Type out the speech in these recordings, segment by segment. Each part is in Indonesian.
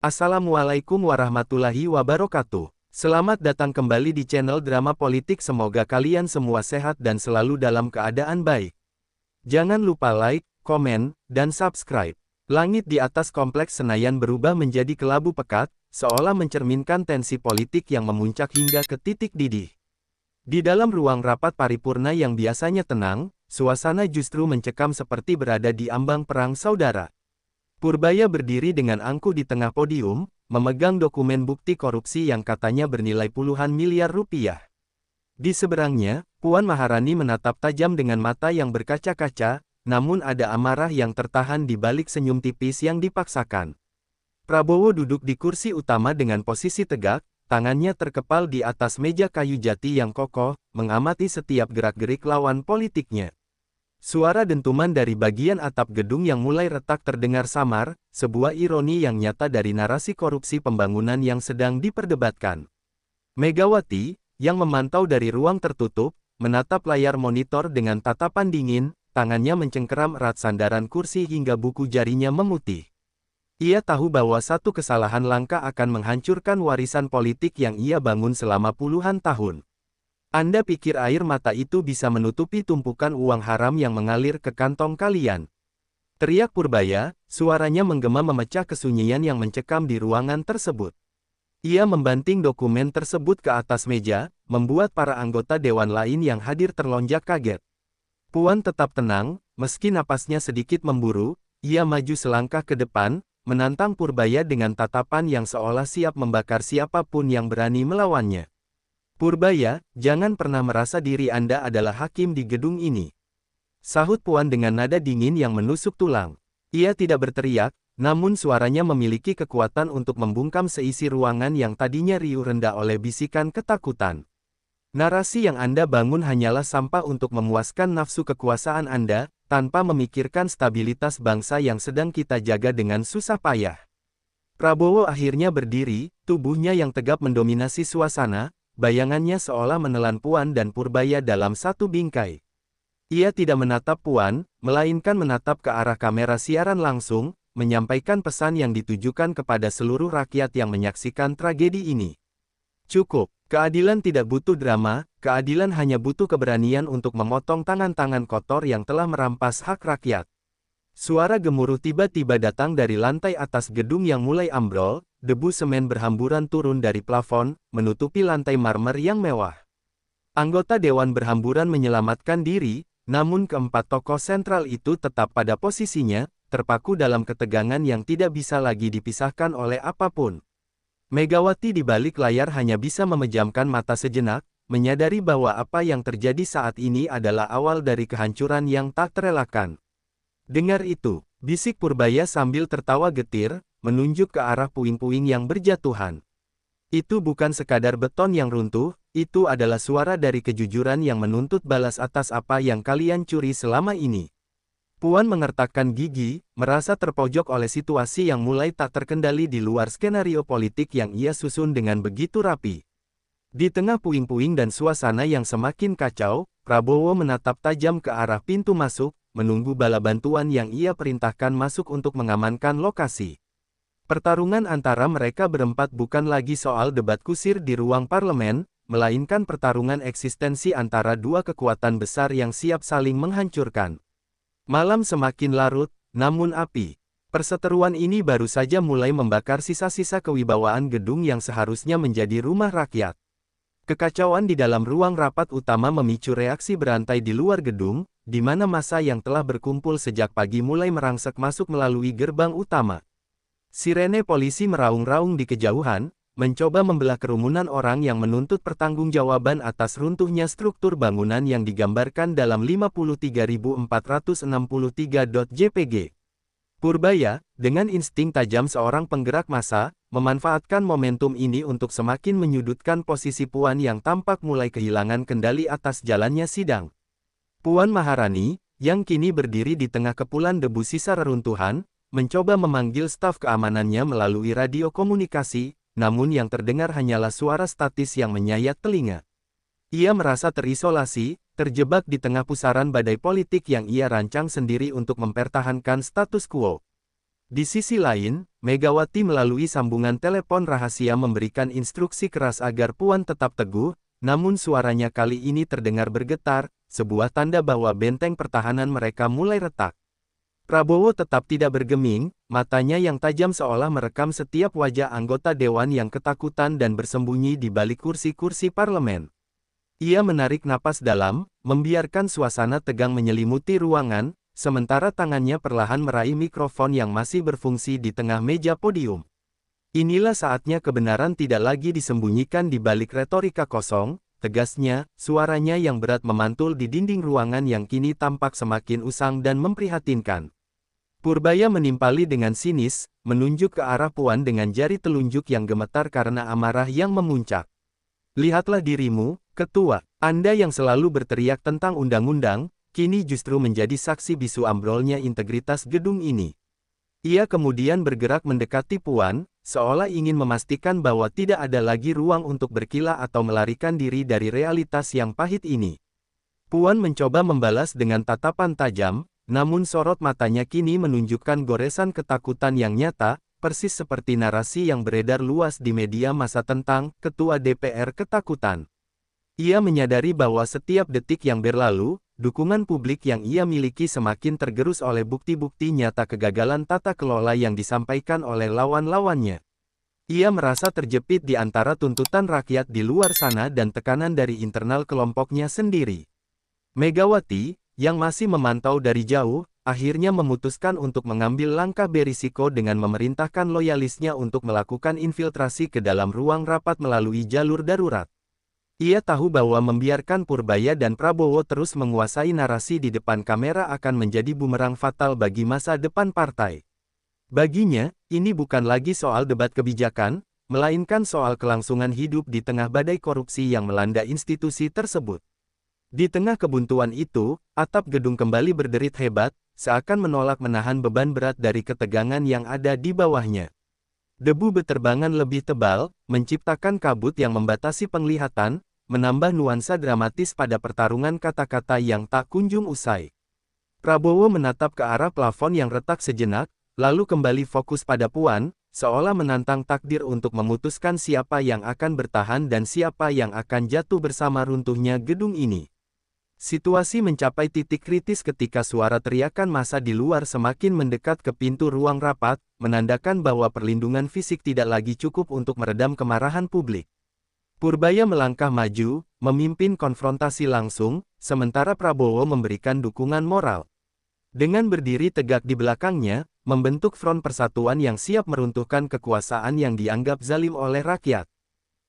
Assalamualaikum warahmatullahi wabarakatuh. Selamat datang kembali di channel Drama Politik. Semoga kalian semua sehat dan selalu dalam keadaan baik. Jangan lupa like, komen, dan subscribe. Langit di atas Kompleks Senayan berubah menjadi kelabu pekat, seolah mencerminkan tensi politik yang memuncak hingga ke titik didih. Di dalam ruang rapat paripurna yang biasanya tenang, suasana justru mencekam seperti berada di ambang perang saudara. Purbaya berdiri dengan angkuh di tengah podium, memegang dokumen bukti korupsi yang katanya bernilai puluhan miliar rupiah. Di seberangnya, Puan Maharani menatap tajam dengan mata yang berkaca-kaca, namun ada amarah yang tertahan di balik senyum tipis yang dipaksakan. Prabowo duduk di kursi utama dengan posisi tegak, tangannya terkepal di atas meja kayu jati yang kokoh, mengamati setiap gerak-gerik lawan politiknya. Suara dentuman dari bagian atap gedung yang mulai retak terdengar samar, sebuah ironi yang nyata dari narasi korupsi pembangunan yang sedang diperdebatkan. Megawati, yang memantau dari ruang tertutup, menatap layar monitor dengan tatapan dingin, tangannya mencengkeram erat sandaran kursi hingga buku jarinya memutih. Ia tahu bahwa satu kesalahan langka akan menghancurkan warisan politik yang ia bangun selama puluhan tahun. Anda pikir air mata itu bisa menutupi tumpukan uang haram yang mengalir ke kantong kalian? Teriak Purbaya, suaranya menggema memecah kesunyian yang mencekam di ruangan tersebut. Ia membanting dokumen tersebut ke atas meja, membuat para anggota dewan lain yang hadir terlonjak kaget. Puan tetap tenang, meski napasnya sedikit memburu, ia maju selangkah ke depan, menantang Purbaya dengan tatapan yang seolah siap membakar siapapun yang berani melawannya. Purbaya, jangan pernah merasa diri Anda adalah hakim di gedung ini. Sahut Puan dengan nada dingin yang menusuk tulang. Ia tidak berteriak, namun suaranya memiliki kekuatan untuk membungkam seisi ruangan yang tadinya riuh rendah oleh bisikan ketakutan. Narasi yang Anda bangun hanyalah sampah untuk memuaskan nafsu kekuasaan Anda, tanpa memikirkan stabilitas bangsa yang sedang kita jaga dengan susah payah. Prabowo akhirnya berdiri, tubuhnya yang tegap mendominasi suasana. Bayangannya seolah menelan Puan dan Purbaya dalam satu bingkai. Ia tidak menatap Puan, melainkan menatap ke arah kamera siaran langsung, menyampaikan pesan yang ditujukan kepada seluruh rakyat yang menyaksikan tragedi ini. Cukup, keadilan tidak butuh drama, keadilan hanya butuh keberanian untuk memotong tangan-tangan kotor yang telah merampas hak rakyat. Suara gemuruh tiba-tiba datang dari lantai atas gedung yang mulai ambrol. Debu semen berhamburan turun dari plafon, menutupi lantai marmer yang mewah. Anggota dewan berhamburan menyelamatkan diri, namun keempat tokoh sentral itu tetap pada posisinya, terpaku dalam ketegangan yang tidak bisa lagi dipisahkan oleh apapun. Megawati di balik layar hanya bisa memejamkan mata sejenak, menyadari bahwa apa yang terjadi saat ini adalah awal dari kehancuran yang tak terelakkan. Dengar itu, bisik Purbaya sambil tertawa getir, menunjuk ke arah puing-puing yang berjatuhan. Itu bukan sekadar beton yang runtuh, itu adalah suara dari kejujuran yang menuntut balas atas apa yang kalian curi selama ini. Puan mengertakkan gigi, merasa terpojok oleh situasi yang mulai tak terkendali di luar skenario politik yang ia susun dengan begitu rapi. Di tengah puing-puing dan suasana yang semakin kacau, Prabowo menatap tajam ke arah pintu masuk, menunggu bala bantuan yang ia perintahkan masuk untuk mengamankan lokasi. Pertarungan antara mereka berempat bukan lagi soal debat kusir di ruang parlemen, melainkan pertarungan eksistensi antara dua kekuatan besar yang siap saling menghancurkan. Malam semakin larut, namun api perseteruan ini baru saja mulai membakar sisa-sisa kewibawaan gedung yang seharusnya menjadi rumah rakyat. Kekacauan di dalam ruang rapat utama memicu reaksi berantai di luar gedung, di mana massa yang telah berkumpul sejak pagi mulai merangsek masuk melalui gerbang utama. Sirene polisi meraung-raung di kejauhan, mencoba membelah kerumunan orang yang menuntut pertanggungjawaban atas runtuhnya struktur bangunan yang digambarkan dalam 53.463.jpg. Purbaya, dengan insting tajam seorang penggerak massa, memanfaatkan momentum ini untuk semakin menyudutkan posisi Puan yang tampak mulai kehilangan kendali atas jalannya sidang. Puan Maharani, yang kini berdiri di tengah kepulan debu sisa reruntuhan, mencoba memanggil staf keamanannya melalui radio komunikasi, namun yang terdengar hanyalah suara statis yang menyayat telinga. Ia merasa terisolasi, terjebak di tengah pusaran badai politik yang ia rancang sendiri untuk mempertahankan status quo. Di sisi lain, Megawati melalui sambungan telepon rahasia memberikan instruksi keras agar Puan tetap teguh, namun suaranya kali ini terdengar bergetar, sebuah tanda bahwa benteng pertahanan mereka mulai retak. Prabowo tetap tidak bergeming, matanya yang tajam seolah merekam setiap wajah anggota dewan yang ketakutan dan bersembunyi di balik kursi-kursi parlemen. Ia menarik napas dalam, membiarkan suasana tegang menyelimuti ruangan, sementara tangannya perlahan meraih mikrofon yang masih berfungsi di tengah meja podium. Inilah saatnya kebenaran tidak lagi disembunyikan di balik retorika kosong, tegasnya, suaranya yang berat memantul di dinding ruangan yang kini tampak semakin usang dan memprihatinkan. Purbaya menimpali dengan sinis, menunjuk ke arah Puan dengan jari telunjuk yang gemetar karena amarah yang memuncak. Lihatlah dirimu, Ketua, Anda yang selalu berteriak tentang undang-undang, kini justru menjadi saksi bisu ambrolnya integritas gedung ini. Ia kemudian bergerak mendekati Puan, seolah ingin memastikan bahwa tidak ada lagi ruang untuk berkilah atau melarikan diri dari realitas yang pahit ini. Puan mencoba membalas dengan tatapan tajam, namun sorot matanya kini menunjukkan goresan ketakutan yang nyata, persis seperti narasi yang beredar luas di media massa tentang Ketua DPR ketakutan. Ia menyadari bahwa setiap detik yang berlalu, dukungan publik yang ia miliki semakin tergerus oleh bukti-bukti nyata kegagalan tata kelola yang disampaikan oleh lawan-lawannya. Ia merasa terjepit di antara tuntutan rakyat di luar sana dan tekanan dari internal kelompoknya sendiri. Megawati, yang masih memantau dari jauh, akhirnya memutuskan untuk mengambil langkah berisiko dengan memerintahkan loyalisnya untuk melakukan infiltrasi ke dalam ruang rapat melalui jalur darurat. Ia tahu bahwa membiarkan Purbaya dan Prabowo terus menguasai narasi di depan kamera akan menjadi bumerang fatal bagi masa depan partai. Baginya, ini bukan lagi soal debat kebijakan, melainkan soal kelangsungan hidup di tengah badai korupsi yang melanda institusi tersebut. Di tengah kebuntuan itu, atap gedung kembali berderit hebat, seakan menolak menahan beban berat dari ketegangan yang ada di bawahnya. Debu beterbangan lebih tebal, menciptakan kabut yang membatasi penglihatan, menambah nuansa dramatis pada pertarungan kata-kata yang tak kunjung usai. Prabowo menatap ke arah plafon yang retak sejenak, lalu kembali fokus pada Puan, seolah menantang takdir untuk memutuskan siapa yang akan bertahan dan siapa yang akan jatuh bersama runtuhnya gedung ini. Situasi mencapai titik kritis ketika suara teriakan massa di luar semakin mendekat ke pintu ruang rapat, menandakan bahwa perlindungan fisik tidak lagi cukup untuk meredam kemarahan publik. Purbaya melangkah maju, memimpin konfrontasi langsung, sementara Prabowo memberikan dukungan moral. Dengan berdiri tegak di belakangnya, membentuk front persatuan yang siap meruntuhkan kekuasaan yang dianggap zalim oleh rakyat.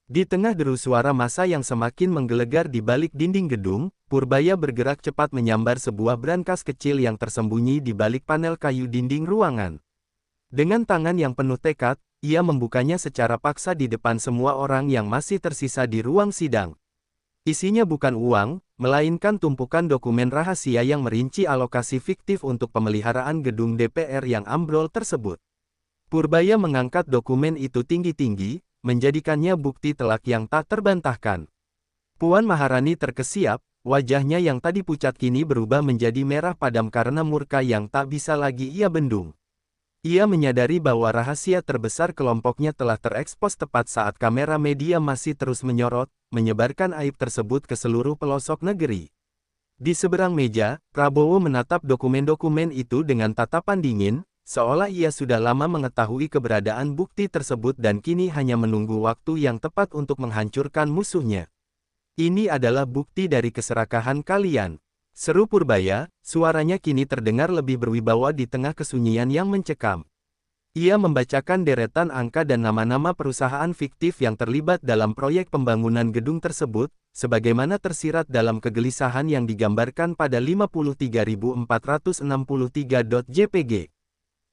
Di tengah deru suara massa yang semakin menggelegar di balik dinding gedung, Purbaya bergerak cepat menyambar sebuah brankas kecil yang tersembunyi di balik panel kayu dinding ruangan. Dengan tangan yang penuh tekad, ia membukanya secara paksa di depan semua orang yang masih tersisa di ruang sidang. Isinya bukan uang, melainkan tumpukan dokumen rahasia yang merinci alokasi fiktif untuk pemeliharaan gedung DPR yang ambrol tersebut. Purbaya mengangkat dokumen itu tinggi-tinggi, menjadikannya bukti telak yang tak terbantahkan. Puan Maharani terkesiap, wajahnya yang tadi pucat kini berubah menjadi merah padam karena murka yang tak bisa lagi ia bendung. Ia menyadari bahwa rahasia terbesar kelompoknya telah terekspos tepat saat kamera media masih terus menyorot, menyebarkan aib tersebut ke seluruh pelosok negeri. Di seberang meja, Prabowo menatap dokumen-dokumen itu dengan tatapan dingin, seolah ia sudah lama mengetahui keberadaan bukti tersebut dan kini hanya menunggu waktu yang tepat untuk menghancurkan musuhnya. Ini adalah bukti dari keserakahan kalian. Seru Purbaya, suaranya kini terdengar lebih berwibawa di tengah kesunyian yang mencekam. Ia membacakan deretan angka dan nama-nama perusahaan fiktif yang terlibat dalam proyek pembangunan gedung tersebut, sebagaimana tersirat dalam kegelisahan yang digambarkan pada 53.463.jpg.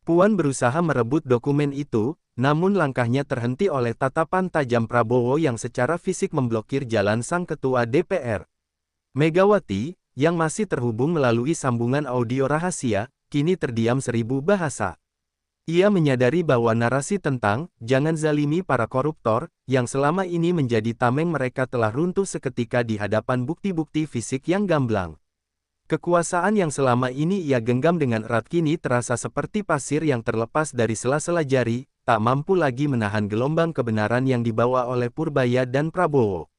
Puan berusaha merebut dokumen itu, namun langkahnya terhenti oleh tatapan tajam Prabowo yang secara fisik memblokir jalan sang ketua DPR. Megawati, yang masih terhubung melalui sambungan audio rahasia, kini terdiam seribu bahasa. Ia menyadari bahwa narasi tentang "jangan zalimi para koruptor" yang selama ini menjadi tameng mereka telah runtuh seketika di hadapan bukti-bukti fisik yang gamblang. Kekuasaan yang selama ini ia genggam dengan erat kini terasa seperti pasir yang terlepas dari sela-sela jari, tak mampu lagi menahan gelombang kebenaran yang dibawa oleh Purbaya dan Prabowo.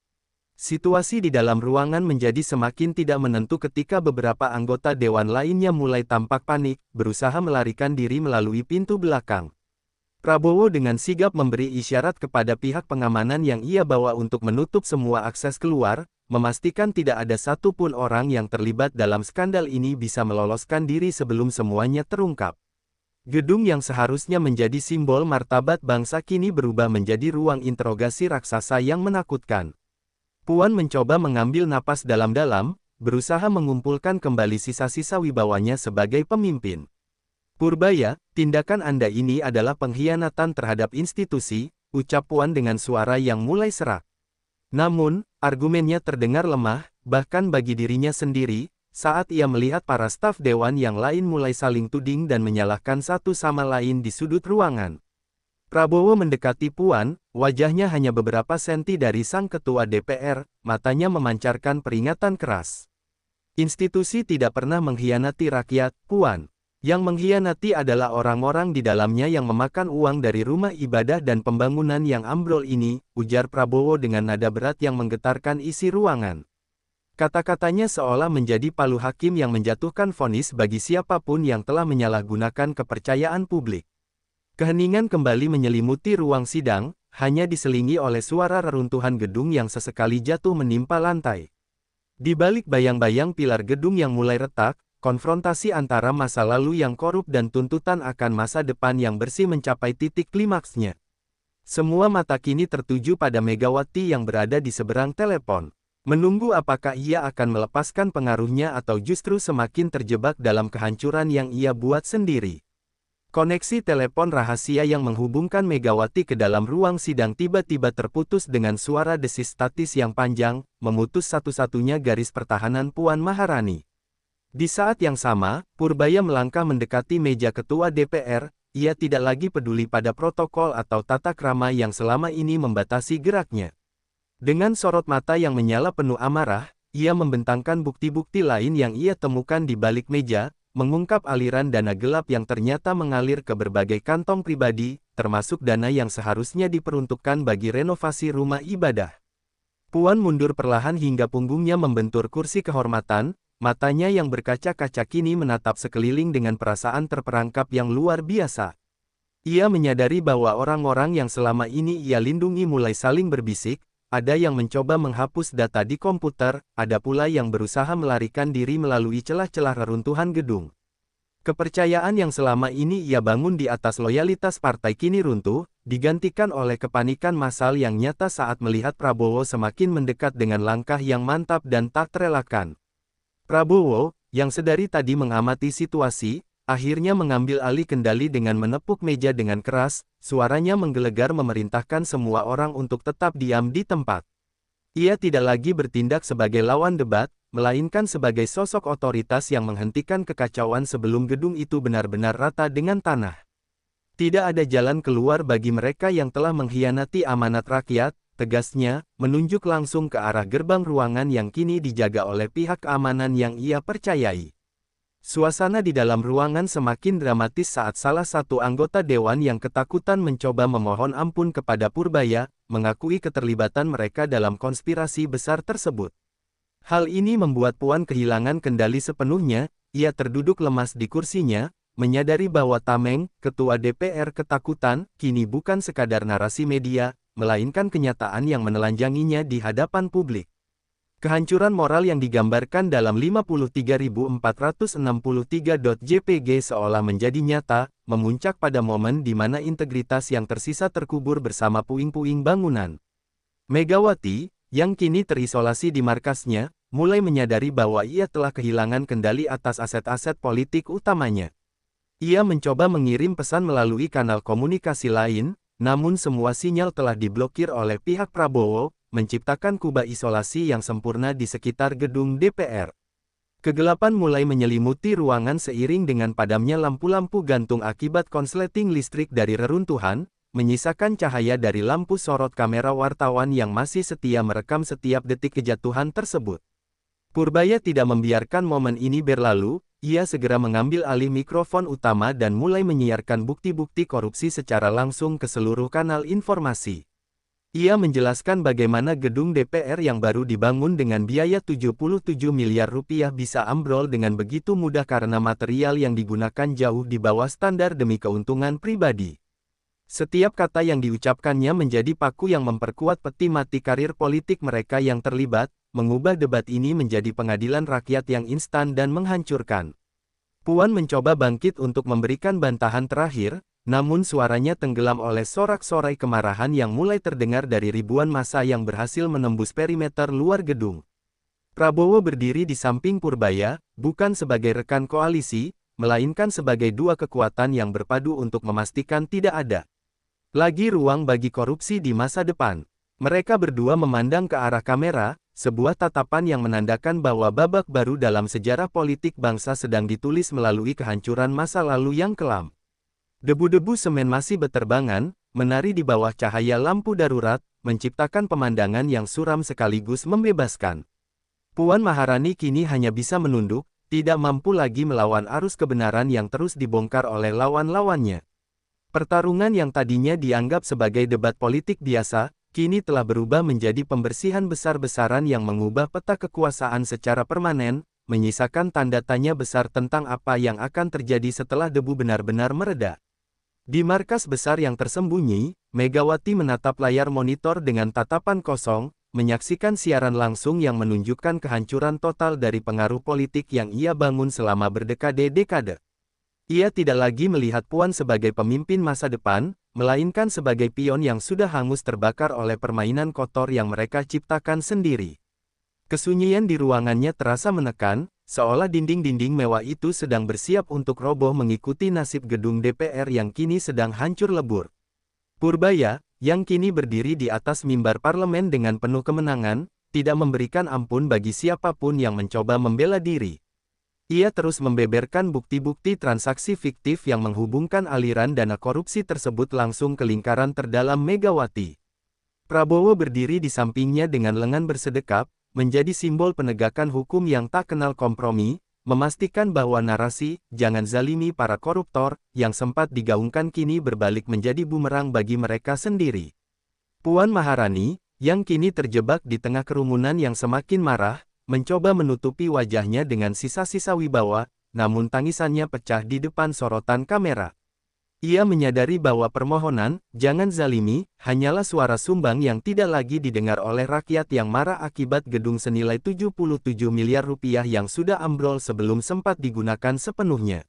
Situasi di dalam ruangan menjadi semakin tidak menentu ketika beberapa anggota dewan lainnya mulai tampak panik, berusaha melarikan diri melalui pintu belakang. Prabowo dengan sigap memberi isyarat kepada pihak pengamanan yang ia bawa untuk menutup semua akses keluar, memastikan tidak ada satupun orang yang terlibat dalam skandal ini bisa meloloskan diri sebelum semuanya terungkap. Gedung yang seharusnya menjadi simbol martabat bangsa kini berubah menjadi ruang interogasi raksasa yang menakutkan. Puan mencoba mengambil napas dalam-dalam, berusaha mengumpulkan kembali sisa-sisa wibawanya sebagai pemimpin. Purbaya, tindakan Anda ini adalah pengkhianatan terhadap institusi, ucap Puan dengan suara yang mulai serak. Namun, argumennya terdengar lemah, bahkan bagi dirinya sendiri, saat ia melihat para staf dewan yang lain mulai saling tuding dan menyalahkan satu sama lain di sudut ruangan. Prabowo mendekati Puan, wajahnya hanya beberapa senti dari sang ketua DPR, matanya memancarkan peringatan keras. Institusi tidak pernah mengkhianati rakyat, Puan. Yang mengkhianati adalah orang-orang di dalamnya yang memakan uang dari rumah ibadah dan pembangunan yang ambrol ini, ujar Prabowo dengan nada berat yang menggetarkan isi ruangan. Kata-katanya seolah menjadi palu hakim yang menjatuhkan vonis bagi siapapun yang telah menyalahgunakan kepercayaan publik. Keheningan kembali menyelimuti ruang sidang, hanya diselingi oleh suara reruntuhan gedung yang sesekali jatuh menimpa lantai. Di balik bayang-bayang pilar gedung yang mulai retak, konfrontasi antara masa lalu yang korup dan tuntutan akan masa depan yang bersih mencapai titik klimaksnya. Semua mata kini tertuju pada Megawati yang berada di seberang telepon. Menunggu apakah ia akan melepaskan pengaruhnya atau justru semakin terjebak dalam kehancuran yang ia buat sendiri. Koneksi telepon rahasia yang menghubungkan Megawati ke dalam ruang sidang tiba-tiba terputus dengan suara desis statis yang panjang, memutus satu-satunya garis pertahanan Puan Maharani. Di saat yang sama, Purbaya melangkah mendekati meja ketua DPR, ia tidak lagi peduli pada protokol atau tata krama yang selama ini membatasi geraknya. Dengan sorot mata yang menyala penuh amarah, ia membentangkan bukti-bukti lain yang ia temukan di balik meja, mengungkap aliran dana gelap yang ternyata mengalir ke berbagai kantong pribadi, termasuk dana yang seharusnya diperuntukkan bagi renovasi rumah ibadah. Puan mundur perlahan hingga punggungnya membentur kursi kehormatan, matanya yang berkaca-kaca kini menatap sekeliling dengan perasaan terperangkap yang luar biasa. Ia menyadari bahwa orang-orang yang selama ini ia lindungi mulai saling berbisik, ada yang mencoba menghapus data di komputer, ada pula yang berusaha melarikan diri melalui celah-celah reruntuhan gedung. Kepercayaan yang selama ini ia bangun di atas loyalitas partai kini runtuh, digantikan oleh kepanikan massal yang nyata saat melihat Prabowo semakin mendekat dengan langkah yang mantap dan tak terelakkan. Prabowo, yang sedari tadi mengamati situasi, akhirnya mengambil alih kendali dengan menepuk meja dengan keras, suaranya menggelegar memerintahkan semua orang untuk tetap diam di tempat. Ia tidak lagi bertindak sebagai lawan debat, melainkan sebagai sosok otoritas yang menghentikan kekacauan sebelum gedung itu benar-benar rata dengan tanah. Tidak ada jalan keluar bagi mereka yang telah mengkhianati amanat rakyat, tegasnya, menunjuk langsung ke arah gerbang ruangan yang kini dijaga oleh pihak keamanan yang ia percayai. Suasana di dalam ruangan semakin dramatis saat salah satu anggota dewan yang ketakutan mencoba memohon ampun kepada Purbaya, mengakui keterlibatan mereka dalam konspirasi besar tersebut. Hal ini membuat Puan kehilangan kendali sepenuhnya, ia terduduk lemas di kursinya, menyadari bahwa Tameng, ketua DPR ketakutan, kini bukan sekadar narasi media, melainkan kenyataan yang menelanjanginya di hadapan publik. Kehancuran moral yang digambarkan dalam 53.463.jpg seolah menjadi nyata, memuncak pada momen di mana integritas yang tersisa terkubur bersama puing-puing bangunan. Megawati, yang kini terisolasi di markasnya, mulai menyadari bahwa ia telah kehilangan kendali atas aset-aset politik utamanya. Ia mencoba mengirim pesan melalui kanal komunikasi lain, namun semua sinyal telah diblokir oleh pihak Prabowo, menciptakan kubah isolasi yang sempurna di sekitar gedung DPR. Kegelapan mulai menyelimuti ruangan seiring dengan padamnya lampu-lampu gantung akibat konsleting listrik dari reruntuhan, menyisakan cahaya dari lampu sorot kamera wartawan yang masih setia merekam setiap detik kejatuhan tersebut. Purbaya tidak membiarkan momen ini berlalu, ia segera mengambil alih mikrofon utama dan mulai menyiarkan bukti-bukti korupsi secara langsung ke seluruh kanal informasi. Ia menjelaskan bagaimana gedung DPR yang baru dibangun dengan biaya 77 miliar rupiah bisa ambrol dengan begitu mudah karena material yang digunakan jauh di bawah standar demi keuntungan pribadi. Setiap kata yang diucapkannya menjadi paku yang memperkuat peti mati karir politik mereka yang terlibat, mengubah debat ini menjadi pengadilan rakyat yang instan dan menghancurkan. Puan mencoba bangkit untuk memberikan bantahan terakhir, namun suaranya tenggelam oleh sorak-sorai kemarahan yang mulai terdengar dari ribuan massa yang berhasil menembus perimeter luar gedung. Prabowo berdiri di samping Purbaya, bukan sebagai rekan koalisi, melainkan sebagai dua kekuatan yang berpadu untuk memastikan tidak ada lagi ruang bagi korupsi di masa depan. Mereka berdua memandang ke arah kamera, sebuah tatapan yang menandakan bahwa babak baru dalam sejarah politik bangsa sedang ditulis melalui kehancuran masa lalu yang kelam. Debu-debu semen masih beterbangan, menari di bawah cahaya lampu darurat, menciptakan pemandangan yang suram sekaligus membebaskan. Puan Maharani kini hanya bisa menunduk, tidak mampu lagi melawan arus kebenaran yang terus dibongkar oleh lawan-lawannya. Pertarungan yang tadinya dianggap sebagai debat politik biasa, kini telah berubah menjadi pembersihan besar-besaran yang mengubah peta kekuasaan secara permanen, menyisakan tanda tanya besar tentang apa yang akan terjadi setelah debu benar-benar mereda. Di markas besar yang tersembunyi, Megawati menatap layar monitor dengan tatapan kosong, menyaksikan siaran langsung yang menunjukkan kehancuran total dari pengaruh politik yang ia bangun selama berdekade-dekade. Ia tidak lagi melihat Puan sebagai pemimpin masa depan, melainkan sebagai pion yang sudah hangus terbakar oleh permainan kotor yang mereka ciptakan sendiri. Kesunyian di ruangannya terasa menekan, seolah dinding-dinding mewah itu sedang bersiap untuk roboh mengikuti nasib gedung DPR yang kini sedang hancur lebur. Purbaya, yang kini berdiri di atas mimbar parlemen dengan penuh kemenangan, tidak memberikan ampun bagi siapapun yang mencoba membela diri. Ia terus membeberkan bukti-bukti transaksi fiktif yang menghubungkan aliran dana korupsi tersebut langsung ke lingkaran terdalam Megawati. Prabowo berdiri di sampingnya dengan lengan bersedekap, menjadi simbol penegakan hukum yang tak kenal kompromi, memastikan bahwa narasi "jangan zalimi para koruptor" yang sempat digaungkan kini berbalik menjadi bumerang bagi mereka sendiri. Puan Maharani, yang kini terjebak di tengah kerumunan yang semakin marah, mencoba menutupi wajahnya dengan sisa-sisa wibawa, namun tangisannya pecah di depan sorotan kamera. Ia menyadari bahwa permohonan, "jangan zalimi," hanyalah suara sumbang yang tidak lagi didengar oleh rakyat yang marah akibat gedung senilai 77 miliar rupiah yang sudah ambrol sebelum sempat digunakan sepenuhnya.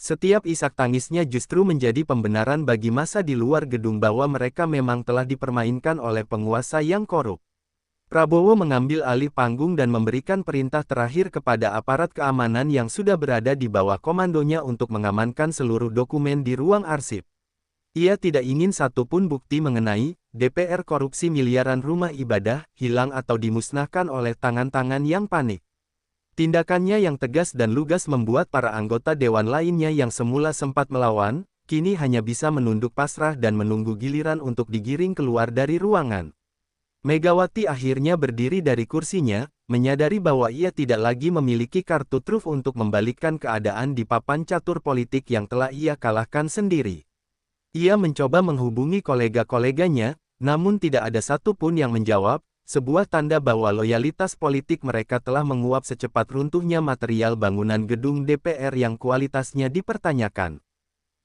Setiap isak tangisnya justru menjadi pembenaran bagi massa di luar gedung bahwa mereka memang telah dipermainkan oleh penguasa yang korup. Prabowo mengambil alih panggung dan memberikan perintah terakhir kepada aparat keamanan yang sudah berada di bawah komandonya untuk mengamankan seluruh dokumen di ruang arsip. Ia tidak ingin satupun bukti mengenai DPR korupsi miliaran rumah ibadah hilang atau dimusnahkan oleh tangan-tangan yang panik. Tindakannya yang tegas dan lugas membuat para anggota dewan lainnya yang semula sempat melawan, kini hanya bisa menunduk pasrah dan menunggu giliran untuk digiring keluar dari ruangan. Megawati akhirnya berdiri dari kursinya, menyadari bahwa ia tidak lagi memiliki kartu truf untuk membalikkan keadaan di papan catur politik yang telah ia kalahkan sendiri. Ia mencoba menghubungi kolega-koleganya, namun tidak ada satupun yang menjawab, sebuah tanda bahwa loyalitas politik mereka telah menguap secepat runtuhnya material bangunan gedung DPR yang kualitasnya dipertanyakan.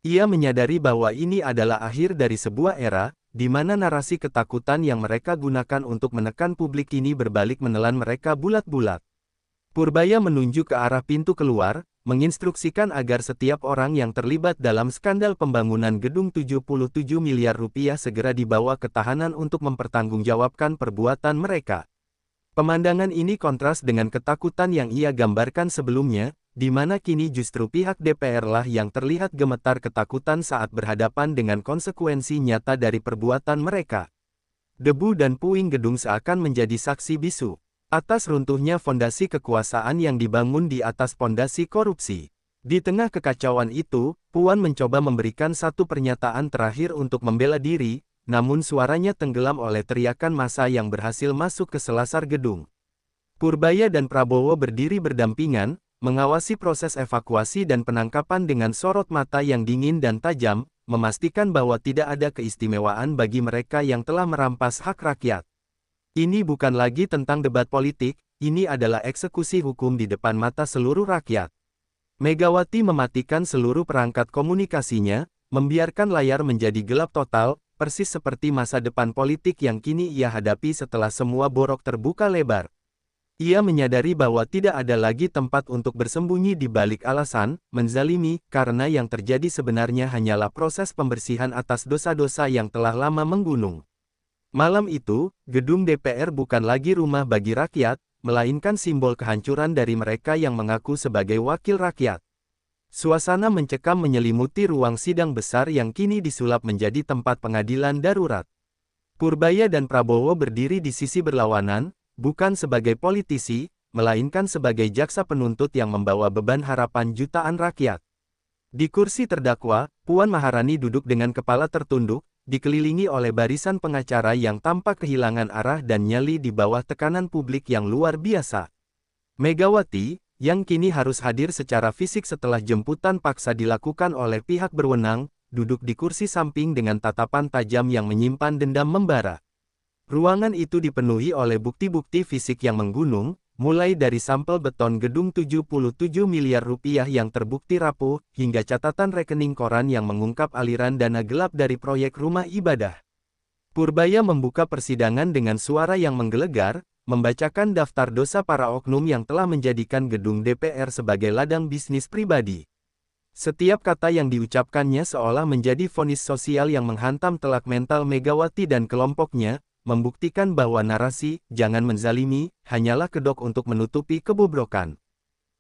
Ia menyadari bahwa ini adalah akhir dari sebuah era, di mana narasi ketakutan yang mereka gunakan untuk menekan publik ini berbalik menelan mereka bulat-bulat. Purbaya menunjuk ke arah pintu keluar, menginstruksikan agar setiap orang yang terlibat dalam skandal pembangunan gedung 77 miliar rupiah segera dibawa ke tahanan untuk mempertanggungjawabkan perbuatan mereka. Pemandangan ini kontras dengan ketakutan yang ia gambarkan sebelumnya, di mana kini justru pihak DPR lah yang terlihat gemetar ketakutan saat berhadapan dengan konsekuensi nyata dari perbuatan mereka. Debu dan puing gedung seakan menjadi saksi bisu atas runtuhnya fondasi kekuasaan yang dibangun di atas fondasi korupsi. Di tengah kekacauan itu, Puan mencoba memberikan satu pernyataan terakhir untuk membela diri, namun suaranya tenggelam oleh teriakan massa yang berhasil masuk ke selasar gedung. Purbaya dan Prabowo berdiri berdampingan, mengawasi proses evakuasi dan penangkapan dengan sorot mata yang dingin dan tajam, memastikan bahwa tidak ada keistimewaan bagi mereka yang telah merampas hak rakyat. Ini bukan lagi tentang debat politik, ini adalah eksekusi hukum di depan mata seluruh rakyat. Megawati mematikan seluruh perangkat komunikasinya, membiarkan layar menjadi gelap total, persis seperti masa depan politik yang kini ia hadapi setelah semua borok terbuka lebar. Ia menyadari bahwa tidak ada lagi tempat untuk bersembunyi di balik alasan menzalimi, karena yang terjadi sebenarnya hanyalah proses pembersihan atas dosa-dosa yang telah lama menggunung. Malam itu, gedung DPR bukan lagi rumah bagi rakyat, melainkan simbol kehancuran dari mereka yang mengaku sebagai wakil rakyat. Suasana mencekam menyelimuti ruang sidang besar yang kini disulap menjadi tempat pengadilan darurat. Purbaya dan Prabowo berdiri di sisi berlawanan, bukan sebagai politisi, melainkan sebagai jaksa penuntut yang membawa beban harapan jutaan rakyat. Di kursi terdakwa, Puan Maharani duduk dengan kepala tertunduk, dikelilingi oleh barisan pengacara yang tampak kehilangan arah dan nyali di bawah tekanan publik yang luar biasa. Megawati, yang kini harus hadir secara fisik setelah jemputan paksa dilakukan oleh pihak berwenang, duduk di kursi samping dengan tatapan tajam yang menyimpan dendam membara. Ruangan itu dipenuhi oleh bukti-bukti fisik yang menggunung, mulai dari sampel beton gedung 77 miliar rupiah yang terbukti rapuh, hingga catatan rekening koran yang mengungkap aliran dana gelap dari proyek rumah ibadah. Purbaya membuka persidangan dengan suara yang menggelegar, membacakan daftar dosa para oknum yang telah menjadikan gedung DPR sebagai ladang bisnis pribadi. Setiap kata yang diucapkannya seolah menjadi vonis sosial yang menghantam telak mental Megawati dan kelompoknya, membuktikan bahwa narasi, jangan menzalimi, hanyalah kedok untuk menutupi kebobrokan.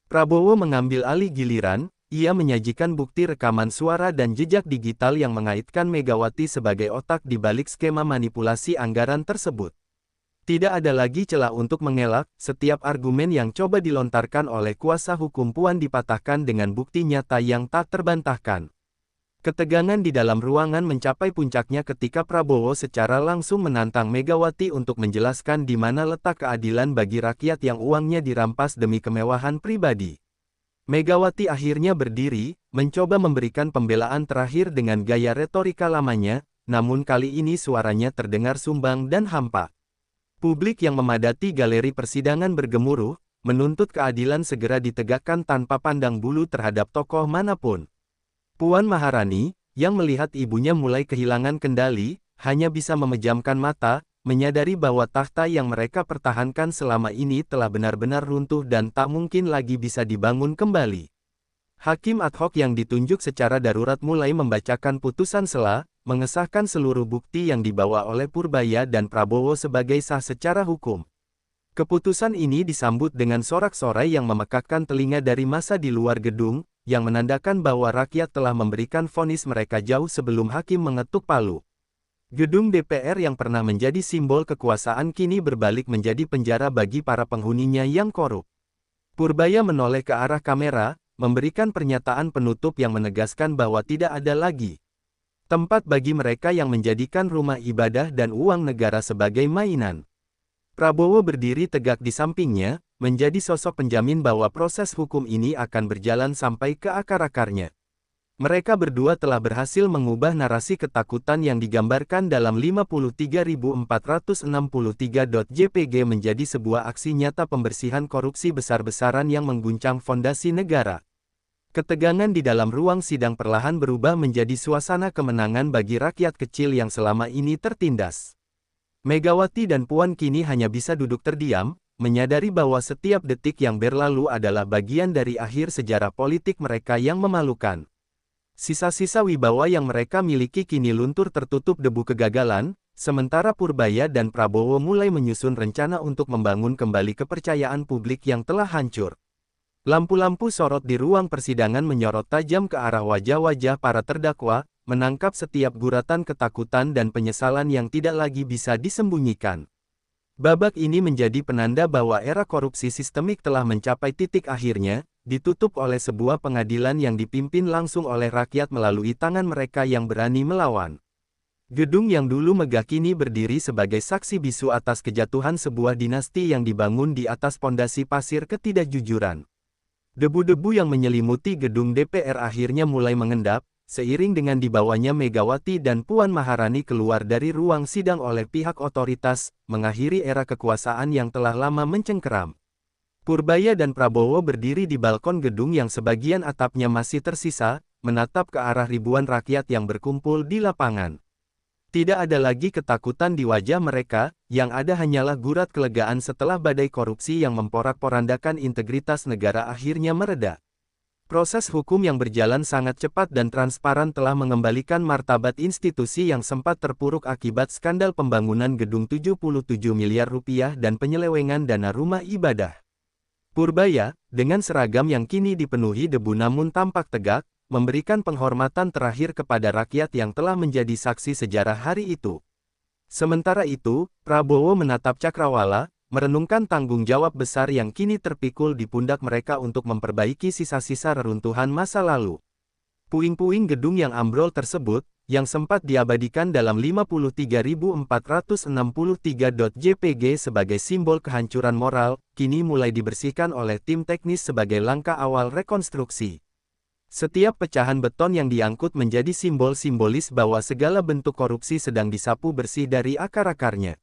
Prabowo mengambil alih giliran, ia menyajikan bukti rekaman suara dan jejak digital yang mengaitkan Megawati sebagai otak di balik skema manipulasi anggaran tersebut. Tidak ada lagi celah untuk mengelak, setiap argumen yang coba dilontarkan oleh kuasa hukum Puan dipatahkan dengan bukti nyata yang tak terbantahkan. Ketegangan di dalam ruangan mencapai puncaknya ketika Prabowo secara langsung menantang Megawati untuk menjelaskan di mana letak keadilan bagi rakyat yang uangnya dirampas demi kemewahan pribadi. Megawati akhirnya berdiri, mencoba memberikan pembelaan terakhir dengan gaya retorika lamanya, namun kali ini suaranya terdengar sumbang dan hampa. Publik yang memadati galeri persidangan bergemuruh, menuntut keadilan segera ditegakkan tanpa pandang bulu terhadap tokoh manapun. Puan Maharani, yang melihat ibunya mulai kehilangan kendali, hanya bisa memejamkan mata, menyadari bahwa takhta yang mereka pertahankan selama ini telah benar-benar runtuh dan tak mungkin lagi bisa dibangun kembali. Hakim ad hoc yang ditunjuk secara darurat mulai membacakan putusan sela, mengesahkan seluruh bukti yang dibawa oleh Purbaya dan Prabowo sebagai sah secara hukum. Keputusan ini disambut dengan sorak-sorai yang memekakkan telinga dari massa di luar gedung, yang menandakan bahwa rakyat telah memberikan vonis mereka jauh sebelum hakim mengetuk palu. Gedung DPR yang pernah menjadi simbol kekuasaan kini berbalik menjadi penjara bagi para penghuninya yang korup. Purbaya menoleh ke arah kamera, memberikan pernyataan penutup yang menegaskan bahwa tidak ada lagi tempat bagi mereka yang menjadikan rumah ibadah dan uang negara sebagai mainan. Prabowo berdiri tegak di sampingnya, menjadi sosok penjamin bahwa proses hukum ini akan berjalan sampai ke akar-akarnya. Mereka berdua telah berhasil mengubah narasi ketakutan yang digambarkan dalam 53.463.jpg menjadi sebuah aksi nyata pembersihan korupsi besar-besaran yang mengguncang fondasi negara. Ketegangan di dalam ruang sidang perlahan berubah menjadi suasana kemenangan bagi rakyat kecil yang selama ini tertindas. Megawati dan Puan kini hanya bisa duduk terdiam, menyadari bahwa setiap detik yang berlalu adalah bagian dari akhir sejarah politik mereka yang memalukan. Sisa-sisa wibawa yang mereka miliki kini luntur tertutup debu kegagalan, sementara Purbaya dan Prabowo mulai menyusun rencana untuk membangun kembali kepercayaan publik yang telah hancur. Lampu-lampu sorot di ruang persidangan menyorot tajam ke arah wajah-wajah para terdakwa, menangkap setiap guratan ketakutan dan penyesalan yang tidak lagi bisa disembunyikan. Babak ini menjadi penanda bahwa era korupsi sistemik telah mencapai titik akhirnya, ditutup oleh sebuah pengadilan yang dipimpin langsung oleh rakyat melalui tangan mereka yang berani melawan. Gedung yang dulu megah kini berdiri sebagai saksi bisu atas kejatuhan sebuah dinasti yang dibangun di atas pondasi pasir ketidakjujuran. Debu-debu yang menyelimuti gedung DPR akhirnya mulai mengendap, seiring dengan dibawanya Megawati dan Puan Maharani keluar dari ruang sidang oleh pihak otoritas, mengakhiri era kekuasaan yang telah lama mencengkeram. Purbaya dan Prabowo berdiri di balkon gedung yang sebagian atapnya masih tersisa, menatap ke arah ribuan rakyat yang berkumpul di lapangan. Tidak ada lagi ketakutan di wajah mereka, yang ada hanyalah gurat kelegaan setelah badai korupsi yang memporak-porandakan integritas negara akhirnya mereda. Proses hukum yang berjalan sangat cepat dan transparan telah mengembalikan martabat institusi yang sempat terpuruk akibat skandal pembangunan gedung 77 miliar rupiah dan penyelewengan dana rumah ibadah. Purbaya, dengan seragam yang kini dipenuhi debu namun tampak tegak, memberikan penghormatan terakhir kepada rakyat yang telah menjadi saksi sejarah hari itu. Sementara itu, Prabowo menatap cakrawala, merenungkan tanggung jawab besar yang kini terpikul di pundak mereka untuk memperbaiki sisa-sisa reruntuhan masa lalu. Puing-puing gedung yang ambrol tersebut, yang sempat diabadikan dalam 53.463.jpg sebagai simbol kehancuran moral, kini mulai dibersihkan oleh tim teknis sebagai langkah awal rekonstruksi. Setiap pecahan beton yang diangkut menjadi simbol simbolis bahwa segala bentuk korupsi sedang disapu bersih dari akar-akarnya.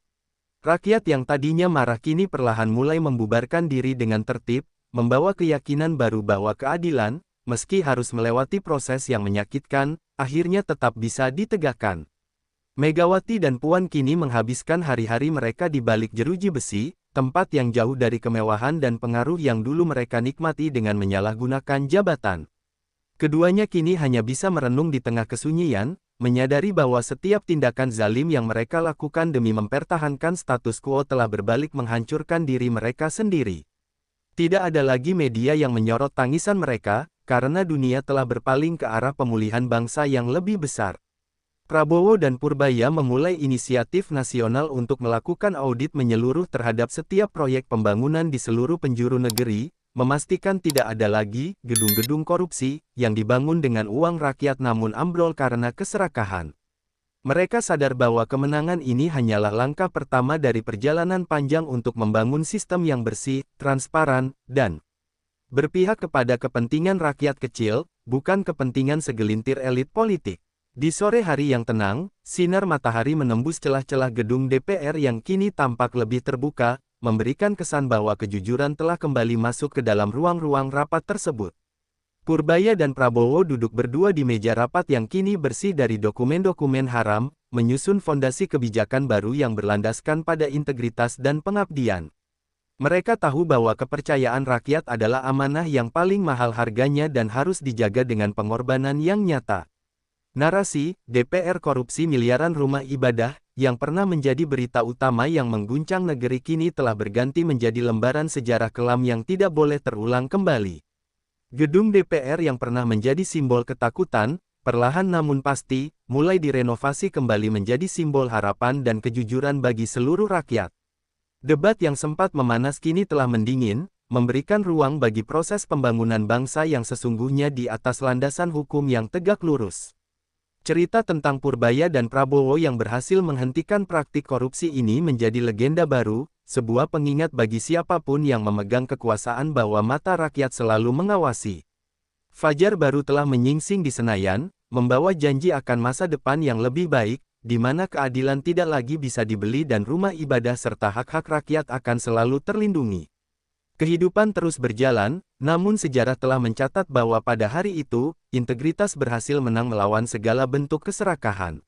Rakyat yang tadinya marah kini perlahan mulai membubarkan diri dengan tertib, membawa keyakinan baru bahwa keadilan, meski harus melewati proses yang menyakitkan, akhirnya tetap bisa ditegakkan. Megawati dan Puan kini menghabiskan hari-hari mereka di balik jeruji besi, tempat yang jauh dari kemewahan dan pengaruh yang dulu mereka nikmati dengan menyalahgunakan jabatan. Keduanya kini hanya bisa merenung di tengah kesunyian, menyadari bahwa setiap tindakan zalim yang mereka lakukan demi mempertahankan status quo telah berbalik menghancurkan diri mereka sendiri. Tidak ada lagi media yang menyorot tangisan mereka, karena dunia telah berpaling ke arah pemulihan bangsa yang lebih besar. Prabowo dan Purbaya memulai inisiatif nasional untuk melakukan audit menyeluruh terhadap setiap proyek pembangunan di seluruh penjuru negeri, memastikan tidak ada lagi gedung-gedung korupsi yang dibangun dengan uang rakyat namun ambrol karena keserakahan. Mereka sadar bahwa kemenangan ini hanyalah langkah pertama dari perjalanan panjang untuk membangun sistem yang bersih, transparan, dan berpihak kepada kepentingan rakyat kecil, bukan kepentingan segelintir elit politik. Di sore hari yang tenang, sinar matahari menembus celah-celah gedung DPR yang kini tampak lebih terbuka, memberikan kesan bahwa kejujuran telah kembali masuk ke dalam ruang-ruang rapat tersebut. Purbaya dan Prabowo duduk berdua di meja rapat yang kini bersih dari dokumen-dokumen haram, menyusun fondasi kebijakan baru yang berlandaskan pada integritas dan pengabdian. Mereka tahu bahwa kepercayaan rakyat adalah amanah yang paling mahal harganya dan harus dijaga dengan pengorbanan yang nyata. Narasi, DPR korupsi miliaran rumah ibadah, yang pernah menjadi berita utama yang mengguncang negeri kini telah berganti menjadi lembaran sejarah kelam yang tidak boleh terulang kembali. Gedung DPR yang pernah menjadi simbol ketakutan, perlahan namun pasti, mulai direnovasi kembali menjadi simbol harapan dan kejujuran bagi seluruh rakyat. Debat yang sempat memanas kini telah mendingin, memberikan ruang bagi proses pembangunan bangsa yang sesungguhnya di atas landasan hukum yang tegak lurus. Cerita tentang Purbaya dan Prabowo yang berhasil menghentikan praktik korupsi ini menjadi legenda baru, sebuah pengingat bagi siapapun yang memegang kekuasaan bahwa mata rakyat selalu mengawasi. Fajar baru telah menyingsing di Senayan, membawa janji akan masa depan yang lebih baik, di mana keadilan tidak lagi bisa dibeli dan rumah ibadah serta hak-hak rakyat akan selalu terlindungi. Kehidupan terus berjalan, namun sejarah telah mencatat bahwa pada hari itu, integritas berhasil menang melawan segala bentuk keserakahan.